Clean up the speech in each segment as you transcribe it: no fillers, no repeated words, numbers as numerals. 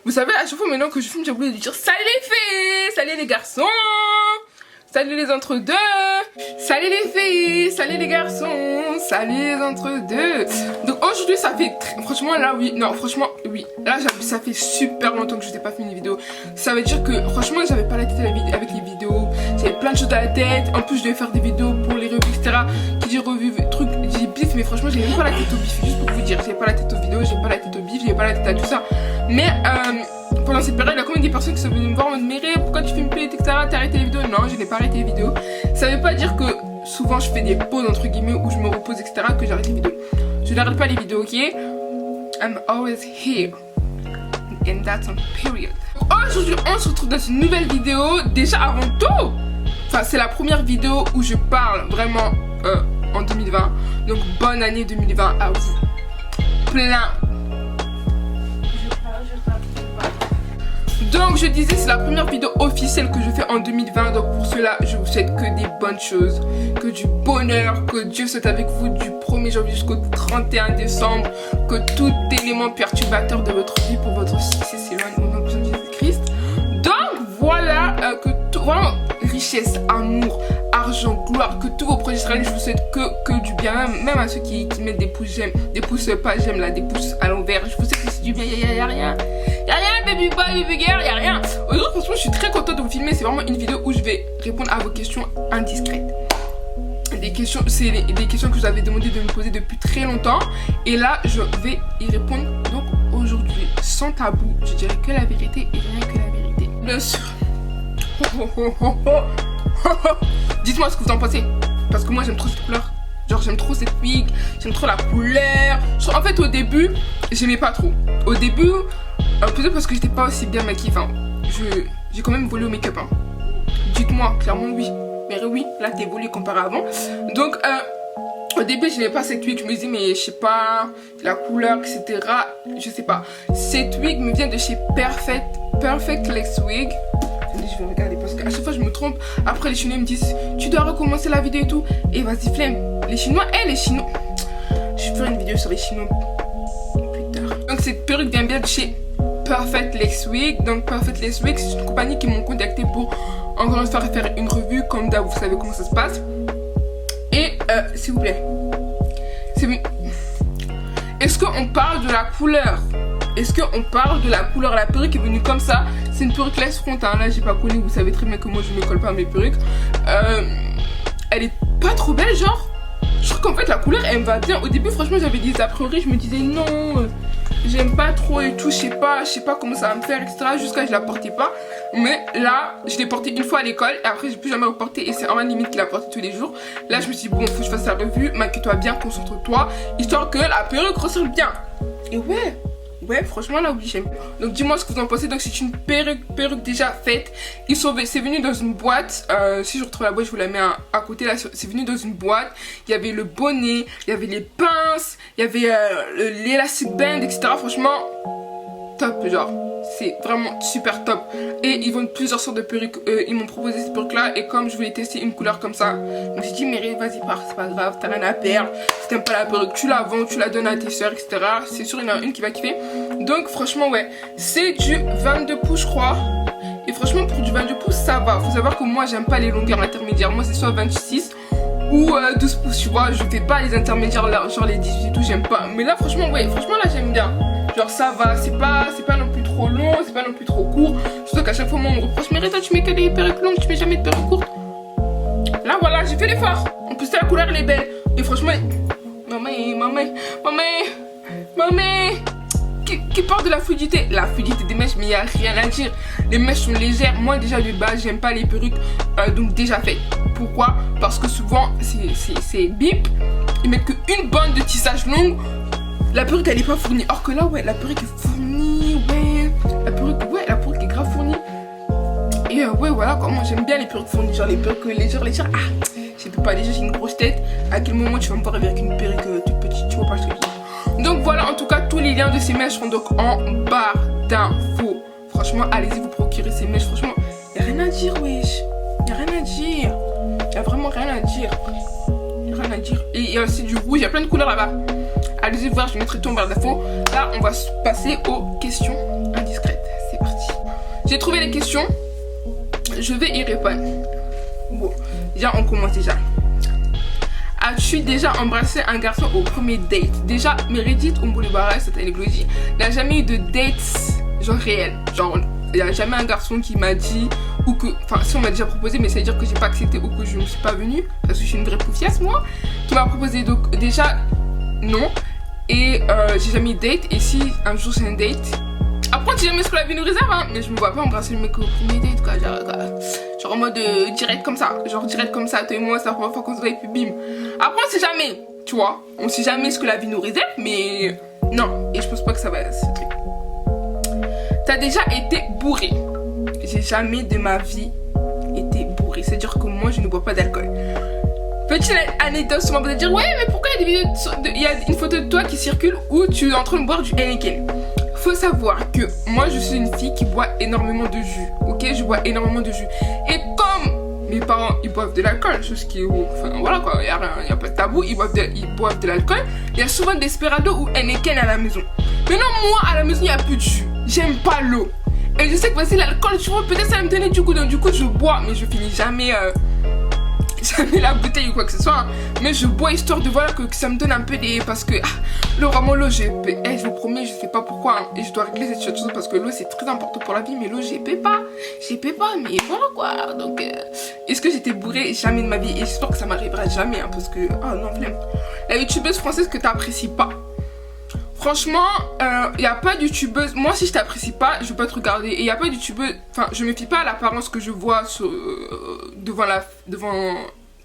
Vous savez, à chaque fois maintenant que je filme, j'ai oublié de dire salut les filles, salut les garçons, salut les entre-deux, salut les filles, salut les garçons, salut les entre-deux. Donc aujourd'hui ça fait, franchement là oui, non franchement oui, là ça fait super longtemps que je n'ai pas fait une vidéo. Ça veut dire que franchement j'avais pas la tête avec les vidéos, j'avais plein de choses à la tête. En plus je devais faire des vidéos pour les revues etc. Qui dit revue, truc, j'ai bif, mais franchement j'ai même pas la tête au bif, juste pour vous dire, j'ai pas la tête aux vidéos, j'ai pas la tête au bif, j'ai pas la tête à tout ça. Mais pendant cette période, il y a quand même des personnes qui sont venues me voir en mode Méré, pourquoi tu filmes plus, etc. T'as arrêté les vidéos? Non, je n'ai pas arrêté les vidéos. Ça veut pas dire que souvent je fais des pauses entre guillemets où je me repose, etc. que j'arrête les vidéos. Je n'arrête pas les vidéos, ok? I'm always here. And that's on period. Aujourd'hui, on se retrouve dans une nouvelle vidéo. Déjà avant tout, enfin, c'est la première vidéo où je parle vraiment en 2020. Donc, bonne année 2020 à vous. Plein. Donc je disais c'est la première vidéo officielle que je fais en 2020. Donc pour cela je vous souhaite que des bonnes choses, que du bonheur, que Dieu soit avec vous du 1er janvier jusqu'au 31 décembre, que tout élément perturbateur de votre vie pour votre succès s'éloigne au nom de Jésus-Christ. Donc voilà, que tout, vraiment richesse, amour, argent, gloire, que tous vos projets se réalisent. Je vous souhaite que du bien, même à ceux qui mettent des pouces j'aime, des pouces pas j'aime là, des pouces à l'envers. Je vous souhaite que c'est du bien, y a rien. Y'a rien, baby boy, baby girl, y'a rien. Aujourd'hui, franchement, je suis très contente de vous filmer. C'est vraiment une vidéo où je vais répondre à vos questions indiscrètes. Des questions, c'est des questions que vous avez demandé de me poser depuis très longtemps. Et là, je vais y répondre. Donc, aujourd'hui, sans tabou, je dirais que la vérité et rien que la vérité. Bien sûr. Dites-moi ce que vous en pensez. Parce que moi, j'aime trop cette couleur. Genre, j'aime trop cette wig. J'aime trop la couleur. En fait, au début, j'aimais pas trop. Au début... peut-être parce que j'étais pas aussi bien maquillée, enfin, j'ai quand même volé au make-up, hein. Dites-moi, clairement oui, mais oui, là t'es volé comparé à avant. Donc, au début je n'aimais pas cette wig, je me disais mais je sais pas, la couleur, etc. Je sais pas. Cette wig me vient de chez Perfect Lex Wig. Je vais regarder parce qu'à chaque fois je me trompe. Après les Chinois me disent tu dois recommencer la vidéo et tout. Et vas-y flemme. Les Chinois, les Chinois. Je vais faire une vidéo sur les Chinois plus tard. Donc cette perruque vient bien de chez Perfect Lex Wig. Donc Perfect Lex Wig, c'est une compagnie qui m'ont contacté pour encore une fois faire une revue. Comme d'hab, vous savez comment ça se passe. Et s'il vous plaît, est-ce qu'on parle de la couleur? Est-ce qu'on parle de la couleur? La perruque est venue comme ça. C'est une perruque laisse front, hein. Là j'ai pas connu, vous savez très bien que moi je ne colle pas à mes perruques. Elle est pas trop belle, genre. Je trouve qu'en fait la couleur elle me va bien. Au début franchement j'avais des a priori, je me disais non, j'aime pas trop et tout, je sais pas comment ça va me faire, etc. Jusqu'à je la portais pas. Mais là, je l'ai portée une fois à l'école et après j'ai plus jamais reporté. Et c'est en ma limite qui la porte tous les jours. Là je me suis dit bon, faut que je fasse la revue, maquille-toi bien, concentre-toi, histoire que la perruque ressemble bien. Et ouais, franchement là oui j'aime. Donc dis-moi ce que vous en pensez. Donc c'est une perruque déjà faite. C'est venu dans une boîte. Si je retrouve la boîte je vous la mets à côté là. C'est venu dans une boîte. Il y avait le bonnet, il y avait les pinces, il y avait l'élastic band, etc. Franchement top, genre c'est vraiment super top. Et ils vendent plusieurs sortes de perruques. Ils m'ont proposé cette perruque là. Et comme je voulais tester une couleur comme ça, je me suis dit mais vas-y pars, c'est pas grave, t'as rien à perdre. Si t'aimes pas la perruque, tu la vends, tu la donnes à tes soeurs, etc. C'est sûr il y en a une qui va kiffer. Donc franchement ouais, c'est du 22 pouces je crois. Et franchement pour du 22 pouces ça va. Faut savoir que moi j'aime pas les longueurs intermédiaires. Moi c'est soit 26 ou 12 pouces, tu vois. Je fais pas les intermédiaires là, genre les 18 et tout, j'aime pas. Mais là franchement ouais, franchement là j'aime bien. Genre ça va, c'est pas non plus trop long, c'est pas non plus trop court. Surtout qu'à chaque fois moi on me reproche mais Rita tu mets que des perruques longues, tu mets jamais de perruques courtes. Là voilà, j'ai fait l'effort. En plus la couleur elle est belle. Et franchement, maman qui parle de la fluidité. La fluidité des mèches, mais il n'y a rien à dire. Les mèches sont légères. Moi déjà de base j'aime pas les perruques donc déjà faites. Pourquoi? Parce que souvent c'est bip. Ils mettent qu'une bande de tissage longue. La perruque elle est pas fournie. Or que là ouais, la perruque est fournie. Ouais, la perruque est grave fournie. Et ouais voilà, comment j'aime bien les perruques fournies. Genre les perruques légères. Ah, je peux pas, déjà j'ai une grosse tête. À quel moment tu vas me voir avec une perruque toute petite? Tu vois pas ce que je veux dire. Donc voilà, en tout cas tous les liens de ces mèches seront donc en barre d'infos. Franchement allez-y vous procurer ces mèches. Franchement y'a rien à dire wesh. Y'a rien à dire. Y'a vraiment rien à dire. Rien à dire. Et il y a aussi du rouge, il y a plein de couleurs là-bas. Allez-y voir, je mettrai tout en barre d'infos. Là on va passer aux questions indiscrètes. J'ai trouvé les questions. Je vais y répondre. Bon, déjà on commence déjà. As-tu déjà embrassé un garçon au premier date? Déjà, Meredith Omboulibarra, c'était une église, n'a jamais eu de date genre réel. Genre, il n'y a jamais un garçon qui m'a dit, ou que, enfin, si on m'a déjà proposé, mais ça veut dire que j'ai pas accepté ou que je ne suis pas venue, parce que je suis une vraie poufiasse, moi, qui m'a proposé. Donc, déjà, non. Et j'ai jamais eu de date. Et si un jour c'est un date, après, on sait jamais ce que la vie nous réserve, hein, mais je me vois pas embrasser le mec au premier date, quoi. Genre en mode direct comme ça. Genre direct comme ça, toi et moi, c'est la première fois qu'on se voit et puis bim. Après, on sait jamais, tu vois. On sait jamais ce que la vie nous réserve, mais non. Et je pense pas que ça va se truc. T'as déjà été bourré? J'ai jamais de ma vie été bourré. C'est-à-dire que moi, je ne bois pas d'alcool. Petite anecdote, souvent vous allez dire, ouais, mais pourquoi il y a des vidéos il y a une photo de toi qui circule où tu es en train de boire du Heineken? Faut savoir que moi je suis une fille qui boit énormément de jus, ok, je bois énormément de jus. Et comme mes parents ils boivent de l'alcool, chose qui, enfin voilà quoi, y a pas de tabou, ils boivent de l'alcool. Il y a souvent Desperado ou Heineken à la maison. Maintenant moi à la maison il n'y a plus de jus, j'aime pas l'eau. Et je sais que c'est l'alcool, tu vois, peut-être ça va me donner du goût, donc du coup je bois, mais je finis jamais la bouteille ou quoi que ce soit, hein. Mais je bois histoire de voir que ça me donne un peu des... Parce que l'eau, vraiment l'eau, je vous promets, je sais pas pourquoi, hein, et je dois régler cette chose parce que l'eau c'est très important pour la vie, mais l'eau j'y paie pas, mais voilà quoi. Donc est-ce que j'étais bourrée? Jamais de ma vie, et j'espère que ça m'arrivera jamais, hein, parce que non, flemme. La youtubeuse française que t'apprécies pas, franchement, y a pas de youtubeuse. Moi, si je t'apprécie pas, je vais pas te regarder. Et y a pas de youtubeuse. Enfin, je me fie pas à l'apparence que je vois sur, devant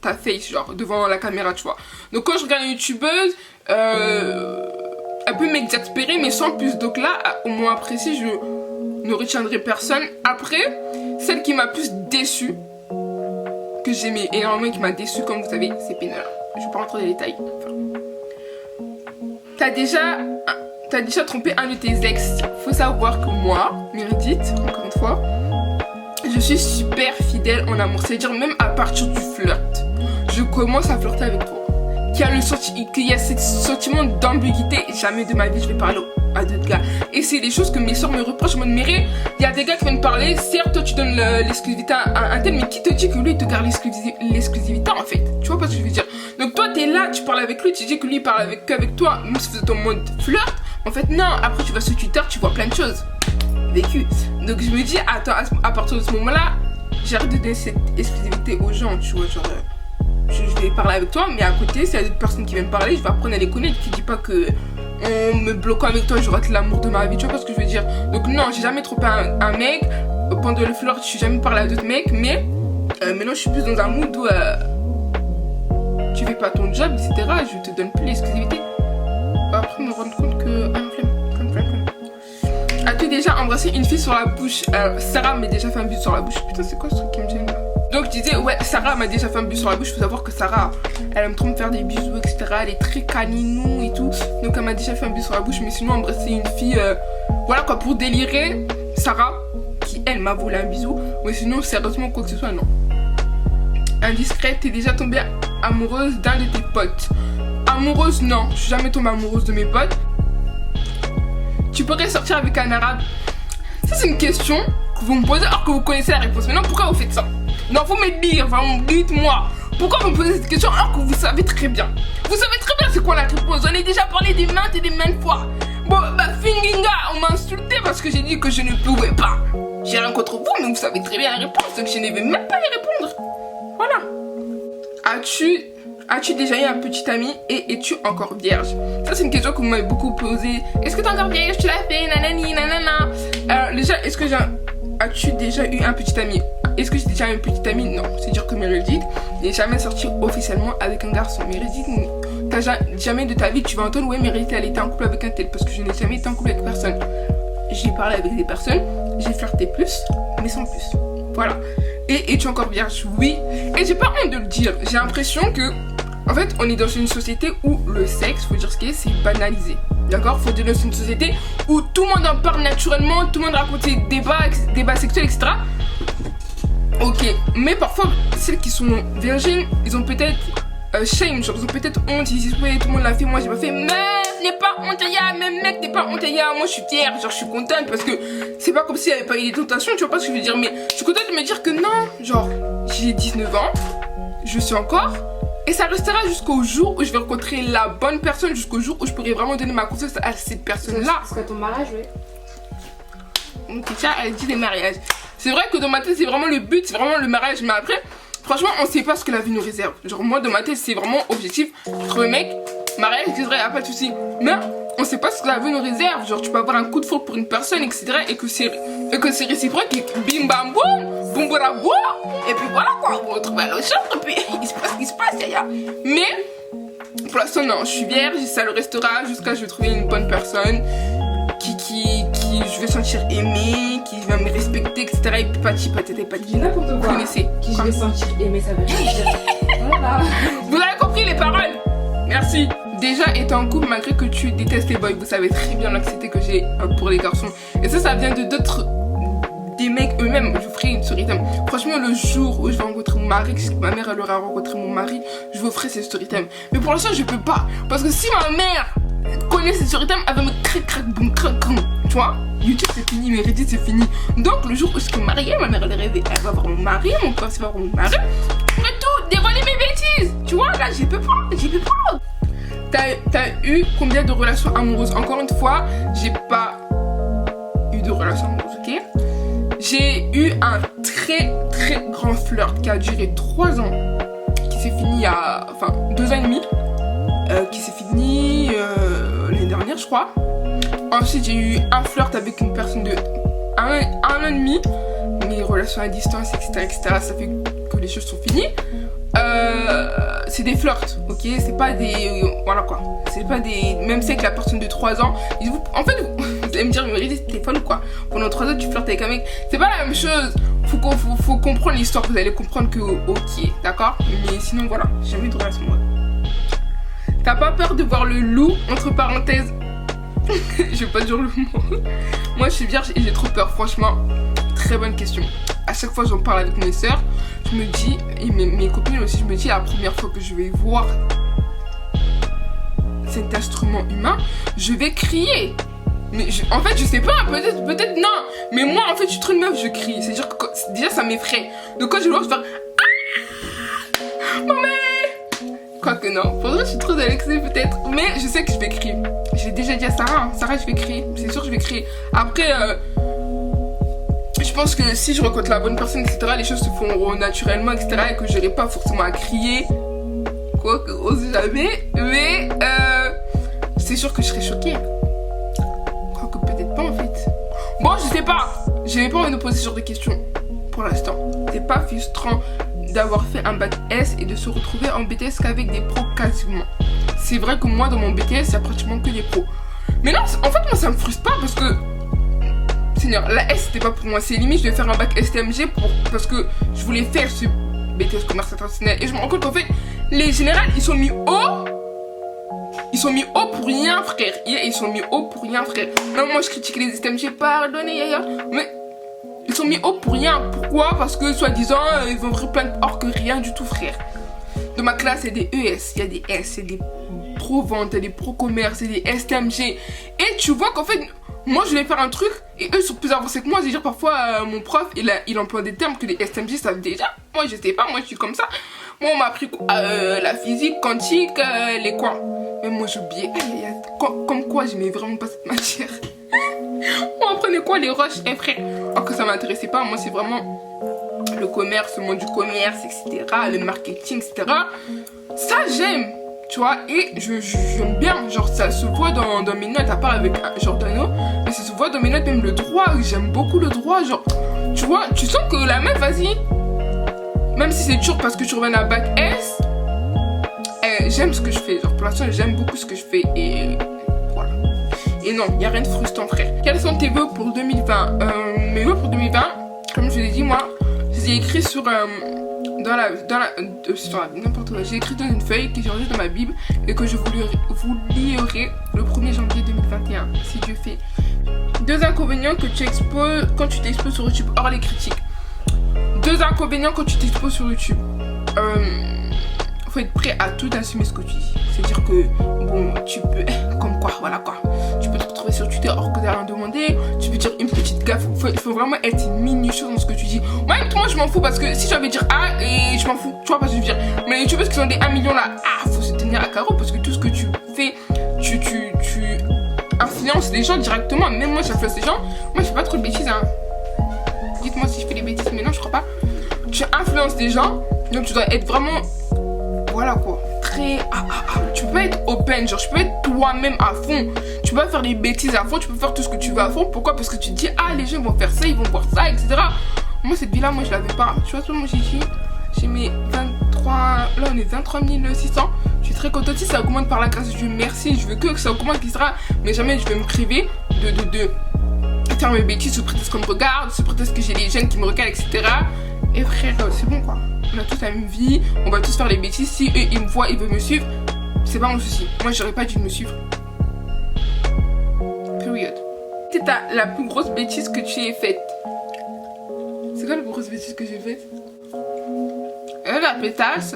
ta face, genre devant la caméra, tu vois. Donc, quand je regarde une youtubeuse, elle peut m'exaspérer, mais sans plus. Donc là, au moins apprécié, je ne retiendrai personne. Après, celle qui m'a plus déçue, que j'aimais énormément, qui m'a déçue, comme vous savez, c'est Pénal. Je vais pas rentrer dans les détails. Enfin, T'as déjà trompé un de tes ex. Faut savoir que moi, Meredith, encore une fois, je suis super fidèle en amour. C'est-à-dire même à partir du flirt, je commence à flirter avec toi. Qu'il y a ce sentiment d'ambiguïté. Jamais de ma vie je vais parler à d'autres gars. Et c'est des choses que mes soeurs me reprochent. Je me dis, il y a des gars qui viennent parler. Certes, toi tu donnes l'exclusivité à un tel, mais qui te dit que lui il te garde l'exclusivité en fait? Tu vois pas ce que je veux dire? Donc toi t'es là, tu parles avec lui, tu dis que lui il parle qu'avec toi, même si c'est ton mode flirt. En fait non, après tu vas sur Twitter, tu vois plein de choses vécues. Donc je me dis, attends, à partir de ce moment-là, j'arrête de donner cette exclusivité aux gens, tu vois, genre je vais parler avec toi, mais à côté, s'il y a d'autres personnes qui viennent parler, je vais apprendre à les connaître. Qui dit pas que en me bloquant avec toi, j'aurai l'amour de ma vie, tu vois pas ce que je veux dire? Donc non, j'ai jamais trompé un mec. Pendant le flirt, je suis jamais parlé à d'autres mecs, mais maintenant je suis plus dans un mood où tu fais pas ton job, etc. Je te donne plus l'exclusivité. Après me rendre compte que flemme. As-tu déjà embrassé une fille sur la bouche? Sarah m'a déjà fait un but sur la bouche. Putain, c'est quoi ce truc qui me gêne là? Donc je disais, ouais, Sarah m'a déjà fait un but sur la bouche. Faut savoir que Sarah, elle aime trop me faire des bisous, etc. Elle est très caninou et tout. Donc elle m'a déjà fait un but sur la bouche. Mais sinon, embrasser une fille, voilà quoi, pour délirer, Sarah, qui elle m'a volé un bisou. Mais sinon, sérieusement, quoi que ce soit, non. Indiscrète, t'es déjà tombée amoureuse d'un de tes potes? Amoureuse, non. Je suis jamais tombée amoureuse de mes potes. Tu pourrais sortir avec un arabe? Ça, c'est une question que vous me posez alors que vous connaissez la réponse. Mais non, pourquoi vous faites ça? Non, faut me dire, enfin, dites-moi. Pourquoi vous me posez cette question alors que vous savez très bien? Vous savez très bien c'est quoi la réponse. On a déjà parlé des maintes et des maintes fois. Bon, bah, Finginga, on m'a insulté parce que j'ai dit que je ne pouvais pas. J'ai rien contre vous, mais vous savez très bien la réponse. Donc je ne vais même pas y répondre. Voilà. As-tu déjà eu un petit ami et es-tu encore vierge? Ça, c'est une question que vous m'avez beaucoup posée. Est-ce que t'es encore vierge? Tu l'as fait? Nanani, nanana. Déjà, as-tu déjà eu un petit ami? Est-ce que j'ai déjà eu un petit ami? Non. C'est-à-dire que Meredith n'est jamais sortie officiellement avec un garçon. Meredith, t'as jamais de ta vie, tu vas entendre, ouais, Meredith, elle était en couple avec un tel. Parce que je n'ai jamais été en couple avec personne. J'ai parlé avec des personnes, j'ai flirté plus, mais sans plus. Voilà. Et es-tu encore vierge? Oui. Et j'ai pas honte de le dire. J'ai l'impression que, en fait, on est dans une société où le sexe, faut dire ce qu'il est, c'est banalisé. D'accord? Faut dire dans une société où tout le monde en parle naturellement, tout le monde raconte ses débats sexuels, etc. Ok. Mais parfois, celles qui sont virgines, ils ont peut-être shame, genre ils ont peut-être honte, ils disent ouais tout le monde l'a fait, moi j'ai pas fait, meuf n'est pas honte ya, même mec n'est pas honte ya, moi je suis fière, genre je suis contente parce que c'est pas comme s'il y avait pas eu des tentations, tu vois pas ce que je veux dire, mais je suis contente de me dire que non, genre j'ai 19 ans, je suis encore, et ça restera jusqu'au jour où je vais rencontrer la bonne personne, jusqu'au jour où je pourrai vraiment donner ma confiance à cette personne-là. Jusqu'à ton mariage, oui. Donc tiens, elle dit des mariages. C'est vrai que dans ma tête c'est vraiment le but, c'est vraiment le mariage, mais après franchement on sait pas ce que la vie nous réserve. Genre moi dans ma tête c'est vraiment objectif, trouver mec, mariage, etc. Y'a pas de soucis. Mais on sait pas ce que la vie nous réserve. Genre tu peux avoir un coup de foudre pour une personne, etc. Et que c'est réciproque et bim bam boum, boum boum boum. Et puis voilà quoi, on retrouve à l'autre chambre et puis il se passe ce qui se passe, yaya. Mais pour l'instant non, je suis vierge, ça le restera jusqu'à ce que je vais trouver une bonne personne. Qui je vais sentir aimée, qui va me respecter, etc. Et puis patati patati. N'importe quoi. Vous connaissez. Qui je vais sentir aimée, ça veut rien dire. Voilà. Vous avez compris les paroles. Merci. Déjà, étant en couple, malgré que tu détestes les boys, vous savez très bien l'anxiété que j'ai pour les garçons. Et ça vient de d'autres... des mecs eux-mêmes. Je vous ferai une story time. Franchement, le jour où je vais rencontrer mon mari, que ma mère elle aura rencontré mon mari, je vous ferai ces story time. Mais pour l'instant, je peux pas. Parce que si ma mère connaît ces story time, elle va me crac boum crac. Tu vois, YouTube c'est fini, mais Reddit c'est fini. Donc le jour où je serai mariée, ma mère elle est rêvée, elle va voir mon mari, mon père va voir mon mari. Je pourrais tout dévoiler mes bêtises. Tu vois, là j'y peux pas. T'as eu combien de relations amoureuses? Encore une fois, j'ai pas eu de relations amoureuses, ok? J'ai eu un très grand flirt qui a duré 3 ans, qui s'est fini à, 2 ans et demi, qui s'est fini l'année dernière je crois. Ensuite j'ai eu un flirt avec une personne de 1 an et demi, mes relations à distance, etc. ça fait que les choses sont finies. C'est des flirts, ok, c'est pas des... voilà quoi, c'est pas des... Même si avec la personne de 3 ans, en fait, vous allez me dire, mais Marie, t'es folle ou quoi? Pendant 3 ans, tu flirtes avec un mec, c'est pas la même chose. Faut comprendre l'histoire, vous allez comprendre que, ok, d'accord. Mais sinon, voilà, j'ai jamais eu de relation moi. T'as pas peur de voir le loup, entre parenthèses? Je vais pas dire le mot. Moi, je suis vierge et j'ai trop peur, franchement. Très bonne question. À chaque fois, j'en parle avec mes soeurs. Je me dis, et mes copines aussi, je me dis, la première fois que je vais voir cet instrument humain, je vais crier. Mais en fait, je sais pas, peut-être non. Mais moi, en fait, je suis trop une meuf, je crie. C'est-à-dire que déjà, ça m'effraie. Donc quand je vais voir, je vais faire ah, maman. Quoique non, faudrait que je suis trop Alexis peut-être. Mais je sais que je vais crier. Je l'ai déjà dit à Sarah. Sarah, je vais crier. C'est sûr, je vais crier. Après, je pense que si je rencontre la bonne personne, etc., les choses se font naturellement, etc., et que j'aurai pas forcément à crier. Quoique, on sait jamais. Mais c'est sûr que je serai choquée. Quoique, peut-être pas en fait. Bon, je sais pas. J'avais pas envie de poser ce genre de questions pour l'instant. C'est pas frustrant d'avoir fait un bac S et de se retrouver en BTS qu'avec des pros quasiment. C'est vrai que moi dans mon BTS il y a pratiquement que des pros. Mais non, en fait moi ça me frustre pas parce que Seigneur, la S c'était pas pour moi, c'est limite je vais faire un bac STMG parce que je voulais faire ce BTS commerce international et je me rends compte qu'en fait les générales ils sont mis haut. Ils sont mis haut pour rien frère. Ils sont mis haut pour rien frère. Non moi je critique les STMG, pardonnez Yaya, mais ils sont mis haut pour rien. Pourquoi? Parce que soi-disant ils vont ouvrir plein de... Or que rien du tout frère. Dans ma classe il y a des ES, il y a des S, il y a des pro-ventes, il y a des pro-commerce, il y a des STMG. Et tu vois qu'en fait moi je vais faire un truc et eux sont plus avancés que moi. C'est-à-dire parfois mon prof il emploie des termes que les STMG savent déjà. Moi je sais pas, moi je suis comme ça. Moi on m'a appris la physique, quantique, les coins. Mais moi j'oubliais. Comme quoi j'aimais vraiment pas cette matière. On apprenait quoi les roches, frère? Alors que ça m'intéressait pas, moi c'est vraiment le commerce, le monde du commerce, etc. Le marketing, etc. Ça j'aime, tu vois, et j'aime bien, genre ça se voit dans mes notes, à part avec Giordano, mais ça se voit dans mes notes, même le droit, j'aime beaucoup le droit, genre, tu vois, tu sens que la meuf, vas-y, même si c'est dur parce que tu reviens à bac S, j'aime ce que je fais, genre pour l'instant j'aime beaucoup ce que je fais, et voilà. Et non, il n'y a rien de frustrant frère. Quels sont tes vœux pour 2020? Mes vœux pour 2020, comme je l'ai dit moi, je les ai écrits sur n'importe quoi. J'ai écrit dans une feuille que j'ai rangée dans ma Bible et que je vous lierai le 1er janvier 2021, si Dieu fait. 2 inconvénients que tu exposes quand tu t'exposes sur YouTube, hors les critiques. 2 inconvénients quand tu t'exposes sur YouTube. faut être prêt à tout assumer ce que tu dis. C'est-à-dire que, bon, tu peux, comme quoi, voilà quoi. Tu peux te retrouver sur Twitter alors que t'as rien demandé. Tu peux dire une petite gaffe. Il faut vraiment être minutieux dans ce que tu dis. Moi, je m'en fous parce que si j'avais dire A et je m'en fous, tu vois pas ce que je veux dire. Mais les youtubeurs qui ont des 1 million là, faut se tenir à carreau parce que tout ce que tu fais, tu influences les gens directement. Même moi, j'influence les gens. Moi, je fais pas trop de bêtises, hein. Dites-moi si je fais des bêtises, mais non, je crois pas. Tu influences les gens, donc tu dois être vraiment, voilà quoi, très, tu peux être open, genre tu peux être toi-même à fond, tu peux pas faire des bêtises à fond, tu peux faire tout ce que tu veux à fond. Pourquoi? Parce que tu te dis, les gens vont faire ça, ils vont voir ça, etc. Moi cette vie là, moi je l'avais pas, tu vois, moi j'ai mes 23, là on est 23 600, je suis très contente. Si ça augmente par la grâce de Dieu, merci, je veux que ça augmente, etc. Mais jamais je vais me priver de faire mes bêtises sous prétexte qu'on me regarde, sous prétexte que j'ai des jeunes qui me regardent, etc. Et frère, c'est bon quoi. On a tous la même vie, on va tous faire les bêtises. Si eux ils me voient, ils veulent me suivre, c'est pas mon souci. Moi j'aurais pas dû me suivre. Period. C'est la plus grosse bêtise que tu aies faite. C'est quoi la plus grosse bêtise que j'ai faite? La pétasse.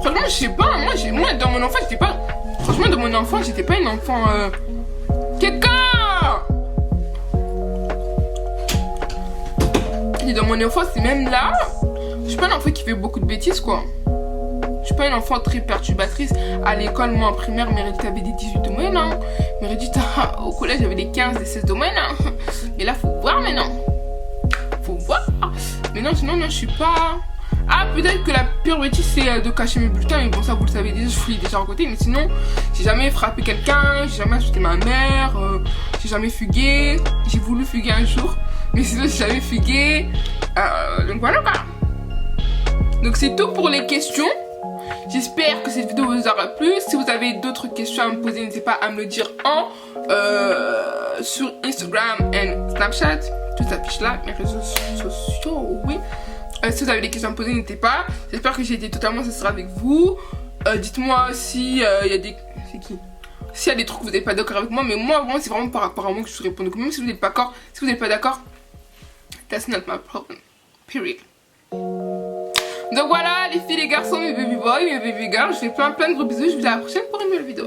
Franchement, je sais pas. Moi dans mon enfance, j'étais pas. Franchement, dans mon enfance, j'étais pas une enfant. Quelqu'un! Et dans mon enfance, c'est même là. Je suis pas un enfant qui fait beaucoup de bêtises, quoi. Je suis pas une enfant très perturbatrice. À l'école, moi en primaire, Meredith avait des 18 de moyenne. Hein. Meredith, au collège, j'avais des 15, des 16 de moyenne. Hein. Et là, faut voir maintenant. Faut voir. Mais non, sinon, non, je suis pas. Peut-être que la pire bêtise, c'est de cacher mes bulletins. Mais bon, ça, vous le savez déjà, je fouille déjà à côté. Mais sinon, j'ai jamais frappé quelqu'un, j'ai jamais insulté ma mère, j'ai jamais fugué. J'ai voulu fuguer un jour. Mais sinon, j'ai jamais fugué. Donc voilà quoi. Donc c'est tout pour les questions. J'espère que cette vidéo vous aura plu. Si vous avez d'autres questions à me poser, n'hésitez pas à me le dire sur Instagram et Snapchat. Tout s'affiche là, mes réseaux sociaux, oui. Si vous avez des questions à me poser, n'hésitez pas. J'espère que j'ai été totalement sincère avec vous. Dites-moi si y a des... C'est qui? S'il y a des trucs que vous n'êtes pas d'accord avec moi. Mais moi, vraiment, c'est vraiment par rapport à moi que je vous réponds. Donc même si vous n'êtes pas d'accord, si vous n'êtes pas d'accord, that's not my problem. Period. Donc voilà, les filles, les garçons, mes baby boys, mes baby girls. Je vous fais plein de gros bisous. Je vous dis à la prochaine pour une nouvelle vidéo.